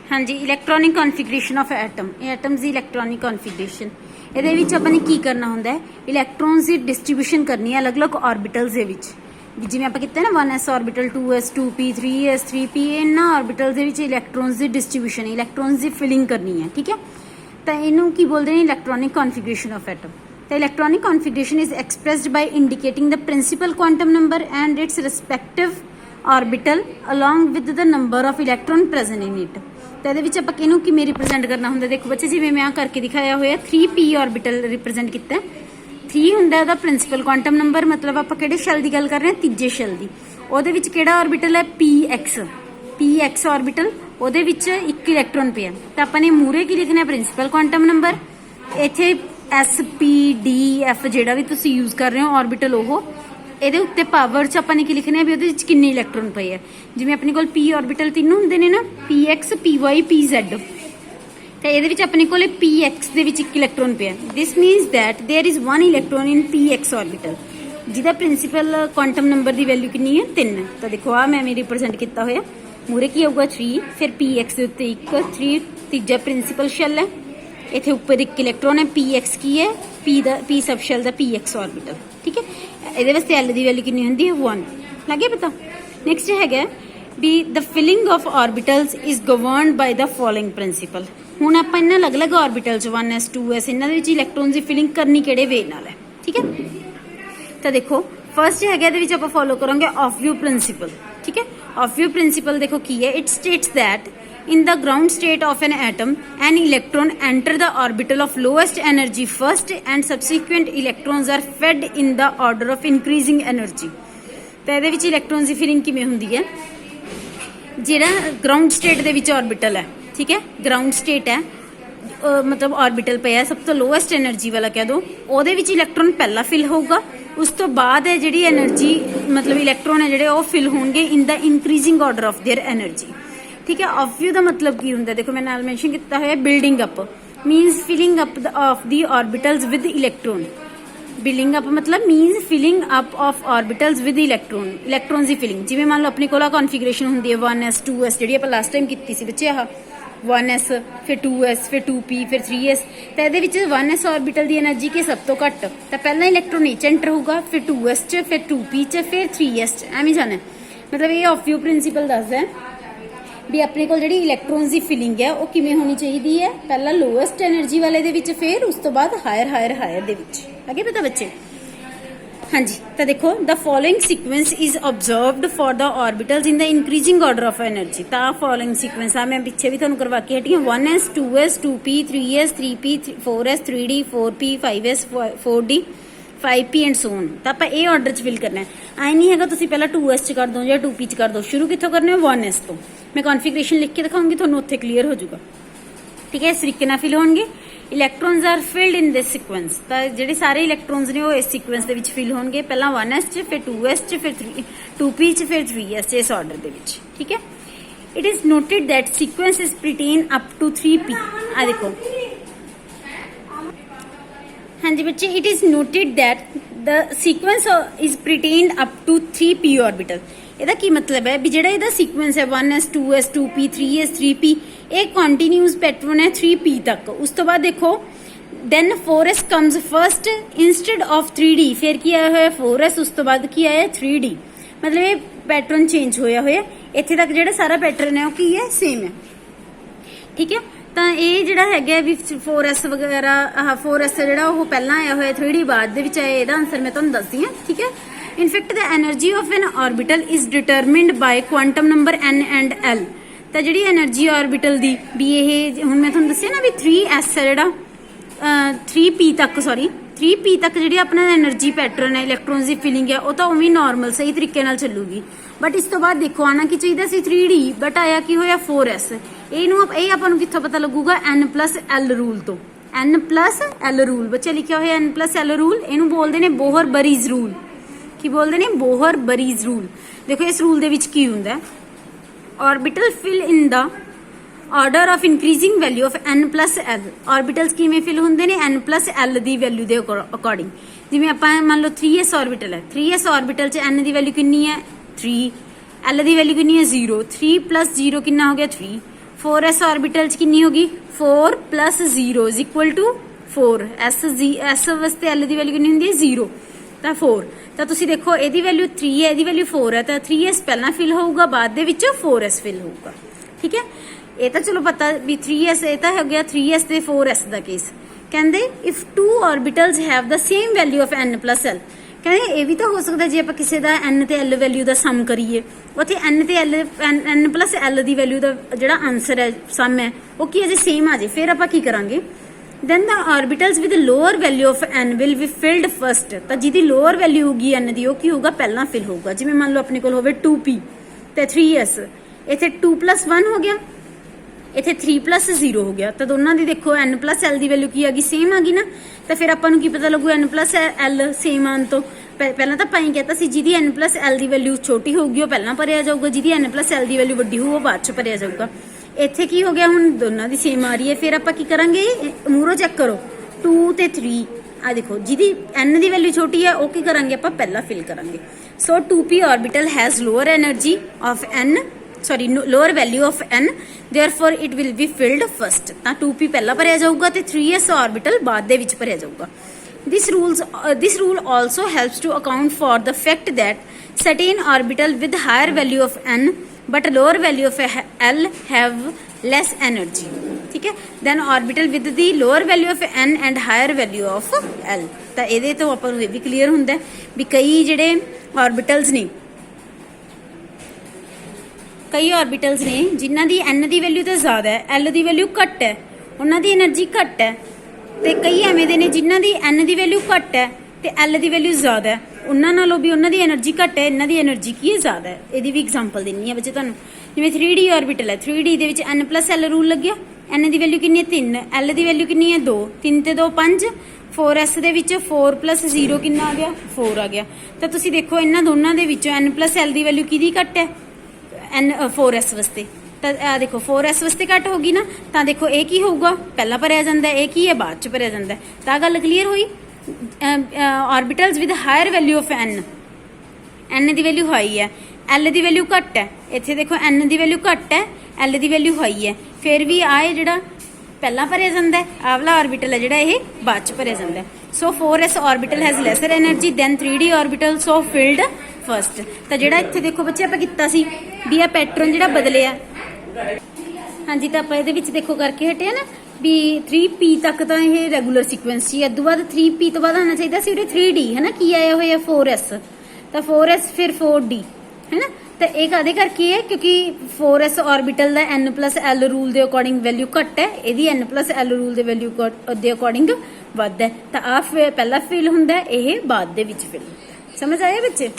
हाँ जी, electronic configuration of atom, atoms की इलैक्ट्रॉनिक कॉन्फिगरेशन। ये अपने की करना होंगे, इलैक्ट्रॉन्स की डिस्ट्रीब्यूशन करनी है अलग अलग ऑर्बिटल्स के विच। जिवें आपां कीता ना 1s orbital 2s 2p 3s 3p, इन्हां ऑर्बिटल्स के विच इलैक्ट्रॉन्स की डिस्ट्रीब्यूशन, इलैक्ट्रॉन्स की फिलिंग करनी है। ठीक है, तो इनू की बोलते हैं इलैक्ट्रॉनिक कॉन्फिगरेशन ऑफ एटम। तो electronic configuration is expressed by indicating the principal quantum number and its respective orbital along with the number of electron present in it. तो ये आप किनू किमें रिप्रजेंट करना होंगे, देखो बच्चे जिवें मैं करके दिखाया हुआ 3p ऑर्बिटल रिप्रजेंट किया। 3 होंगे उसका प्रिंसिपल क्वांटम नंबर, मतलब आप किहड़े शैल की गल कर रहे हैं, तीजे शैल की। ਉਹਦੇ ਵਿੱਚ ਕਿਹੜਾ ऑर्बिटल है px ऑर्बिटल, ਉਹਦੇ ਵਿੱਚ ਇੱਕ ਇਲੈਕਟ੍ਰੋਨ ਪਿਆ। ਤਾਂ ਆਪਾਂ ਨੇ ਮੂਰੇ ਕੀ ਲਿਖਣਾ, ਪ੍ਰਿੰਸੀਪਲ ਕੁਆਂਟਮ ਨੰਬਰ। ਇੱਥੇ s p d f ਜਿਹੜਾ ਵੀ ਤੁਸੀਂ ਯੂਜ਼ ਕਰ ਰਹੇ ਹੋ ऑर्बिटल, ਉਹ ਇਹਦੇ ਉੱਤੇ ਪਾਵਰ ਚ ਆਪਾਂ ਨੇ ਕੀ ਲਿਖਣਾ ਵੀ ਉਹਦੇ ਵਿੱਚ ਕਿੰਨੇ ਇਲੈਕਟ੍ਰੋਨ ਪਏ ਆ। ਜਿਵੇਂ ਆਪਣੇ ਕੋਲ p ऑर्बिटल ਤਿੰਨੋਂ ਹੁੰਦੇ ਨੇ ਨਾ, px py pz, ਤੇ ਇਹਦੇ ਵਿੱਚ ਆਪਣੇ ਕੋਲੇ px ਦੇ ਵਿੱਚ ਇੱਕ ਇਲੈਕਟ੍ਰੋਨ ਪਿਆ। This means that there is 1 electron in px orbital, ਜਿਹਦਾ ਪ੍ਰਿੰਸੀਪਲ ਕੁਆਂਟਮ ਨੰਬਰ ਦੀ ਵੈਲਿਊ ਕਿੰਨੀ ਹੈ 3। ਤਾਂ ਦੇਖੋ ਆ ਮੈਂ ਰਿਪਰੈਜ਼ੈਂਟ ਕੀਤਾ ਹੋਇਆ, ਮੂਰੇ ਕੀ ਆਊਗਾ 3, ਫਿਰ px ਦੇ ਉੱਤੇ 1 3 ਤੀਜਾ ਪ੍ਰਿੰਸੀਪਲ ਸ਼ੈਲ ਹੈ, ਇੱਥੇ ਉੱਪਰ ਇੱਕ ਇਲੈਕਟ੍ਰੋਨ ਹੈ, px ਕੀ ਹੈ p ਸਬ ਸ਼ੈਲ ਦਾ px ऑर्बिटल। ठीक है, ਇਹਦੇ ਵਾਸਤੇ l ਦੀ ਵੈਲਿਊ ਕਿੰਨੀ ਹੁੰਦੀ ਹੈ 1। ਲੱਗੇ ਪਤਾ। ਨੈਕਸਟ ਹੈਗਾ ਵੀ the filling of orbitals is governed by the following principle. ਹੁਣ ਆਪਾਂ ਇਹਨਾਂ ਅਲੱਗ-ਅਲੱਗ ऑर्बिटल 'ਚ 1s 2s ਇਹਨਾਂ ਦੇ ਵਿੱਚ ਇਲੈਕਟ੍ਰੋਨਸ ਦੀ ਫਿਲਿੰਗ ਕਰਨੀ ਕਿਹੜੇ ਵੇ ਨਾਲ ਹੈ। ਠੀਕ ਹੈ, ਤਾਂ ਦੇਖੋ ਫਸਟ ਹੈਗਾ ਇਹਦੇ ਵਿੱਚ ਆਪਾਂ ਫੋਲੋ ਕਰਾਂਗੇ ਆਫ ਵਿਊ ਪ੍ਰਿੰਸੀਪਲ। ਠੀਕ ਹੈ, ਆਫ ਵਿਊ ਪ੍ਰਿੰਸੀਪਲ ਦੇਖੋ ਕੀ ਹੈ, it states that in the ground state of an atom an electron enter the orbital of lowest energy first and subsequent electrons are fed in the order of increasing energy। ਤਾਂ ਇਹਦੇ ਵਿੱਚ electrons ਦੀ filling ਕਿਵੇਂ ਹੁੰਦੀ ਹੈ, ਜਿਹੜਾ ground state ਦੇ ਵਿੱਚ orbital ਹੈ। ਠੀਕ ਹੈ, ਗਰਾਊਂਡ ਸਟੇਟ ਹੈ, ਮਤਲਬ ऑर्बिटल ਪਿਆ ਸਭ ਤੋਂ ਲੋਐਸਟ એનર્ਜੀ ਵਾਲਾ ਕਹਿ ਦੋ, ਉਹਦੇ ਵਿੱਚ ਇਲੈਕਟ੍ਰੋਨ ਪਹਿਲਾਂ ਫਿਲ ਹੋਊਗਾ, ਉਸ ਤੋਂ ਬਾਅਦ ਹੈ ਜਿਹੜੀ એનર્ਜੀ ਮਤਲਬ ਇਲੈਕਟ੍ਰੋਨ ਹੈ ਜਿਹੜੇ ਉਹ ਫਿਲ ਹੋਣਗੇ in the increasing order of their energy. ठीक है, ऑफ व्यू का मतलब की होंगे, देखो मैंने मैंशन किया है building up means filling up of the orbitals with electron. Building up मतलब means filling up of orbitals with electron, electrons की फिलिंग। जिवें मान लो अपने को कॉन्फिगरेशन होंगी है 1s 2s जी आप लास्ट टाइम की सी बच्चे, आह 1s फिर 2s फिर 2p फिर 3s। तो ये 1s ऑर्बिटल की एनर्जी की सब तो घट, तो पहला इलैक्ट्रॉन ये एंटर होगा, फिर 2s च फिर 2p च फिर 3s च, एवं जाना। मतलब ये ऑफ व्यू प्रिंसीपल दसदा है भी अपने को जी इलैक्ट्रॉन्स की फिलिंग है वो किमें होनी चाहिए है, पहला लोएस्ट एनर्जी वाले दे विच, फिर उस तो बाद हायर हायर हायर दे विच। आगे पता बच्चे। हाँ जी, तो देखो the following sequence is observed for the orbitals in the increasing order of energy. तो फॉलोइंग सीक्वेंस आ मैं पिछे भी तुहानूं करवा के हटी 1s 2s 2p 3s 3p 4s 3d 4p 5s 4d 5p and so on. तो आप ये ऑर्डर च फिल करना है, आई नहीं है तुसीं पहला 2s च कर दो या 2p च कर दो, शुरू कित्थों करने हो 1s तो। मैं कॉन्फिगरेशन लिख के दिखाऊंगी, थोड़ा उत्थे क्लीयर हो जाएगा। ठीक है, इस तरीके नाल फिल होणगे। Electrons are filled in this sequence, तो जिहड़े सारे इलैक्ट्रॉन्स ने वो इस सीक्वेंस दे विच फिल होणगे, पहला 1s च फिर 2s च फिर 2p च फिर 3s च, इस ऑर्डर दे विच। ठीक है, it is noted that sequence is pretend up to 3p। आ देखो, हाँ जी बच्चे, it is noted that the sequence is pretended up to 3p orbital. ਇਹਦਾ ਕੀ ਮਤਲਬ ਹੈ ਵੀ ਜਿਹੜਾ ਇਹਦਾ ਸੀਕੁਐਂਸ ਹੈ 1s 2s 2p 3s 3p, ਇਹ ਕੰਟੀਨਿਊਸ ਪੈਟਰਨ ਹੈ 3p ਤੱਕ। ਉਸ ਤੋਂ ਬਾਅਦ ਦੇਖੋ then 4s comes first instead of 3d, ਫਿਰ ਕੀ ਆਇਆ ਹੋਇਆ 4s, ਉਸ ਤੋਂ ਬਾਅਦ ਕੀ ਆਇਆ 3d। ਮਤਲਬ ਇਹ ਪੈਟਰਨ ਚੇਂਜ ਹੋਇਆ ਹੋਇਆ, ਇੱਥੇ ਤੱਕ ਜਿਹੜਾ ਸਾਰਾ ਪੈਟਰਨ ਹੈ ਉਹ ਕੀ ਹੈ ਸੇਮ ਹੈ। ਠੀਕ ਹੈ, ਤਾਂ ਇਹ ਜਿਹੜਾ ਹੈਗਾ ਵੀ 4s ਵਗੈਰਾ, ਆਹ 4s ਜਿਹੜਾ ਉਹ ਪਹਿਲਾਂ ਆਇਆ ਹੋਇਆ 3d ਬਾਅਦ ਦੇ ਵਿੱਚ ਆਇਆ, ਇਹਦਾ ਆਨਸਰ ਮੈਂ ਤੁਹਾਨੂੰ ਦੱਸਦੀ ਹਾਂ। ਠੀਕ ਹੈ, in fact the energy of an orbital is determined by quantum number n and l। ਤਾਂ ਜਿਹੜੀ એનર્ਜੀ ऑर्बिटल ਦੀ ਵੀ ਇਹ ਹੁਣ ਮੈਂ ਤੁਹਾਨੂੰ ਦੱਸਿਆ ਨਾ ਵੀ 3s ਹੈ ਜਿਹੜਾ 3p ਤੱਕ, ਸੌਰੀ 3p ਤੱਕ ਜਿਹੜੀ ਆਪਣਾ એનર્ਜੀ ਪੈਟਰਨ ਹੈ ਇਲੈਕਟ੍ਰੋਨਸ ਦੀ ਫਿਲਿੰਗ ਹੈ ਉਹ ਤਾਂ ਉਵੇਂ ਨਾਰਮਲ ਸਹੀ ਤਰੀਕੇ ਨਾਲ ਚੱਲੂਗੀ। ਬਟ ਇਸ ਤੋਂ ਬਾਅਦ ਦੇਖੋ ਆਣਾ ਕੀ ਚਾਹੀਦਾ ਸੀ 3d, ਬਟ ਆਇਆ ਕੀ ਹੋਇਆ 4s। ਇਹ ਆਪਾਂ ਨੂੰ ਕਿੱਥੋਂ ਪਤਾ ਲੱਗੂਗਾ n+l ਰੂਲ ਤੋਂ। n+l ਰੂਲ ਬੱਚੇ ਲਿਖਿਆ ਹੋਇਆ n+l ਰੂਲ, ਇਹਨੂੰ ਬੋਲਦੇ ਨੇ ਬੋਹਰ ਬਰੀਜ਼ ਰੂਲ। ਕੀ ਬੋਲਦੇ ਨੇ ਬੋਹਰ ਬਰੀਜ਼ ਰੂਲ। ਦੇਖੋ ਇਸ ਰੂਲ ਦੇ ਵਿੱਚ ਕੀ ਹੁੰਦਾ, orbital fill in the order of increasing value of n+l। Orbitals किवें फिल होंगे ने n+l की वैल्यू के अकॉर्डिंग। जिवें आपां मान लो 3s ऑर्बिटल है, 3s ऑर्बिटल च n की वैल्यू कितनी है 3, l की वैल्यू कितनी है 0, 3 + 0 कितना हो गया 3, 4s ऑर्बिटल च कितनी होगी 4 plus 0 is equal to 4 s वास्ते एल की वैल्यू कितनी होंगी 0 तो 4 तो तुसी देखो ਇਹਦੀ वैल्यू 3 है ਇਹਦੀ वैल्यू 4 है तो 3s पहला फिल होगा बाद ਦੇ ਵਿੱਚ 4s फिल होगा ठीक है ਇਹ ਤਾਂ ਚਲੋ ਪਤਾ ਵੀ 3s ਇਹ ਤਾਂ ਹੋ ਗਿਆ 3s ਤੇ 4s ਦਾ ਕੇਸ ਕਹਿੰਦੇ if two orbitals have the same value of n plus l ਕਹਿੰਦੇ ਇਹ ਵੀ ਤਾਂ ਹੋ ਸਕਦਾ ਜੇ ਆਪਾਂ ਕਿਸੇ ਦਾ n ਤੇ l ਵੈਲਿਊ ਦਾ ਸਮ ਕਰੀਏ ਉੱਥੇ n ਤੇ l n ਪਲਸ l ਦੀ ਵੈਲਿਊ ਦਾ ਜਿਹੜਾ ਆਨਸਰ ਹੈ ਸਮ ਹੈ ਉਹ ਕੀ ਅਜੇ ਸੇਮ ਆ ਜੇ ਫਿਰ ਆਪਾਂ ਕੀ ਕਰਾਂਗੇ then the orbitals with the lower value of n will be filled first ਤਾਂ ਜਿਹਦੀ lower value ਹੋਗੀ n ਦੀ ਉਹ ਕੀ ਹੋਊਗਾ ਪਹਿਲਾਂ ਫਿਲ ਹੋਊਗਾ ਜਿਵੇਂ ਮੰਨ ਲਓ ਆਪਣੇ ਕੋਲ ਹੋਵੇ 2p ਤੇ 3s ਇੱਥੇ 2 plus 1 ਹੋ ਗਿਆ ਇੱਥੇ 3 plus 0 ਹੋ ਗਿਆ ਤਾਂ ਦੋਨਾਂ ਦੀ ਦੇਖੋ n plus l ਦੀ ਵੈਲਿਊ ਕੀ ਆ ਗਈ ਸੇਮ ਆ ਗਈ ਨਾ ਤਾਂ ਫਿਰ ਆਪਾਂ ਨੂੰ ਕੀ ਪਤਾ ਲੱਗੂ n plus l ਸੇਮ ਆਉਣ ਤੋਂ ਪਹਿਲਾਂ ਤਾਂ ਆਪਾਂ ਹੀ ਕਹਤਾ ਸੀ ਜਿਹਦੀ n plus l ਦੀ ਵੈਲਿਊ ਛੋਟੀ ਹੋਊਗੀ ਉਹ ਪਹਿਲਾਂ ਭਰਿਆ ਜਾਊਗਾ ਜਿਹਦੀ n plus l ਦੀ ਵੈਲਿਊ ਵੱਡੀ ਹੋਊ ਉਹ ਬਾਅਦ ਚ ਭਰਿਆ ਜਾਊਗਾ ਇੱਥੇ ਕੀ ਹੋ ਗਿਆ ਹੁਣ ਦੋਨਾਂ ਦੀ ਸੇਮ ਆ ਰਹੀ ਹੈ ਫਿਰ ਆਪਾਂ ਕੀ ਕਰਾਂਗੇ ਮੂਰੋ ਚੈੱਕ ਕਰੋ 2 ਤੇ 3 ਆ ਦੇਖੋ ਜਿਹਦੀ n ਦੀ ਵੈਲਿਊ ਛੋਟੀ ਹੈ ਉਹ ਕੀ ਕਰਾਂਗੇ ਆਪਾਂ ਪਹਿਲਾਂ ਫਿਲ ਕਰਾਂਗੇ ਸੋ 2p orbital has lower energy of n sorry lower value of n therefore it will be filled first ਤਾਂ 2p ਪਹਿਲਾਂ ਭਰਿਆ ਜਾਊਗਾ ਤੇ 3s orbital ਬਾਅਦ ਦੇ ਵਿੱਚ ਭਰਿਆ ਜਾਊਗਾ this rule also helps to account for the fact that certain orbital with higher value of n but lower value of l have less energy ठीक है then orbital with the lower value of n and higher value of l ਤਾਂ ਇਹਦੇ ਤੋਂ ਆਪਾਂ ਨੂੰ ਇਹ ਵੀ clear ਹੁੰਦਾ ਵੀ ਕਈ ਜਿਹੜੇ orbitals ਨੇ ਕਈ orbitals ਨੇ ਜਿਨ੍ਹਾਂ ਦੀ n ਦੀ ਵੈਲਿਊ ਤਾਂ ਜ਼ਿਆਦਾ ਹੈ l ਦੀ ਵੈਲਿਊ ਘੱਟ ਹੈ ਉਹਨਾਂ ਦੀ એનર્ਜੀ ਘੱਟ ਹੈ ਤੇ ਕਈ ਐਵੇਂ ਦੇ ਨੇ ਜਿਨ੍ਹਾਂ ਦੀ n ਦੀ ਵੈਲਿਊ ਘੱਟ ਹੈ ਤੇ l ਦੀ ਵੈਲਿਊ ਜ਼ਿਆਦਾ ਹੈ ਉਹਨਾਂ ਨਾਲੋਂ ਵੀ ਉਹਨਾਂ ਦੀ એનર્ਜੀ ਘੱਟ ਹੈ ਇਹਨਾਂ ਦੀ એનર્ਜੀ ਕੀ ਹੈ ਜ਼ਿਆਦਾ ਹੈ ਇਹਦੀ ਵੀ ਐਗਜ਼ਾਮਪਲ ਦਿੰਨੀ ਆ ਬੱਚੇ ਤੁਹਾਨੂੰ ਜਿਵੇਂ 3d ਆਰਬਿਟਲ ਹੈ 3d ਦੇ ਵਿੱਚ n plus l ਰੂਲ ਲੱਗਿਆ n ਦੀ ਵੈਲਿਊ ਕਿੰਨੀ ਹੈ 3 l ਦੀ ਵੈਲਿਊ ਕਿੰਨੀ ਹੈ 2 3 ਤੇ 2 5 4s ਦੇ ਵਿੱਚ 4 plus 0 ਕਿੰਨਾ ਆ ਗਿਆ 4 ਆ ਗਿਆ ਤਾਂ ਤੁਸੀਂ ਦੇਖੋ ਇਹਨਾਂ ਦੋਨਾਂ ਦੇ ਵਿੱਚੋਂ n plus l ਦੀ ਵੈਲਿਊ ਕਿਹਦੀ ਘੱਟ ਹੈ n 4s ਵਾਸਤੇ ਤਾਂ ਆ ਦੇਖੋ 4s ਵਾਸਤੇ ਘੱਟ ਹੋਗੀ ਨਾ ਤਾਂ ਦੇਖੋ ਇਹ ਕੀ ਹੋਊਗਾ ਪਹਿਲਾਂ ਭਰਿਆ ਜਾਂਦਾ ਇਹ ਕੀ ਹੈ ਬਾਅਦ ਚ ਭਰਿਆ ਜਾਂਦਾ ਤਾਂ ਗੱਲ ਕਲੀਅਰ ਹੋਈ orbitals with higher value of n the value high ਹੈ l ਦੀ ਵੈਲਿਊ ਘੱਟ ਹੈ ਇੱਥੇ ਦੇਖੋ n ਦੀ ਵੈਲਿਊ ਘੱਟ ਹੈ l ਦੀ ਵੈਲਿਊ ਹਾਈ ਹੈ ਫਿਰ ਵੀ ਆ ਇਹ ਜਿਹੜਾ ਪਹਿਲਾਂ ਭਰਿਆ ਜਾਂਦਾ ਹੈ ਆਹ ਵਾਲਾ ਆਰਬਿਟਲ ਹੈ ਜਿਹੜਾ ਇਹ ਬਾਅਦ ਚ ਭਰਿਆ ਜਾਂਦਾ ਹੈ ਸੋ 4s orbital has lesser energy than 3d orbital so filled first ਤਾਂ ਜਿਹੜਾ ਇੱਥੇ ਦੇਖੋ ਬੱਚੇ ਆਪਾਂ ਕੀਤਾ ਸੀ ਵੀ ਇਹ ਪੈਟਰਨ ਜਿਹੜਾ ਬਦਲਿਆ ਹਾਂਜੀ ਤਾਂ ਆਪਾਂ ਇਹਦੇ ਵਿੱਚ ਦੇਖੋ ਕਰਕੇ ਹਟਿਆ ਨਾ ਵੀ 3p ਤੱਕ ਤਾਂ ਇਹ ਰੈਗੂਲਰ ਸੀਕੁਐਂਸ ਸੀ ਇਸ ਤੋਂ ਬਾਅਦ 3p ਤੋਂ ਬਾਅਦ ਆਉਣਾ ਚਾਹੀਦਾ ਸੀ ਉਰੇ 3d ਹੈ ਨਾ ਕੀ ਆਇਆ ਹੋਇਆ 4s ਤਾਂ 4s ਫਿਰ 4d ਹੈ ਨਾ ਤਾਂ ਇਹ ਕਾਹਦੇ ਕਰਕੇ ਹੈ ਕਿਉਂਕਿ 4s ਆਰਬਿਟਲ ਦਾ n plus l ਰੂਲ ਦੇ ਅਕੋਰਡਿੰਗ ਵੈਲਿਊ ਘੱਟ ਹੈ ਇਹਦੀ n plus l ਰੂਲ ਦੇ ਵੈਲਿਊ ਦੇ ਅਕੋਰਡਿੰਗ ਵੱਧ ਹੈ ਤਾਂ ਆ ਪਹਿਲਾ ਫਿਲ ਹੁੰਦਾ ਇਹ ਬਾਅਦ ਦੇ ਵਿੱਚ ਫਿਲ ਸਮਝ ਆਇਆ ਬੱਚੇ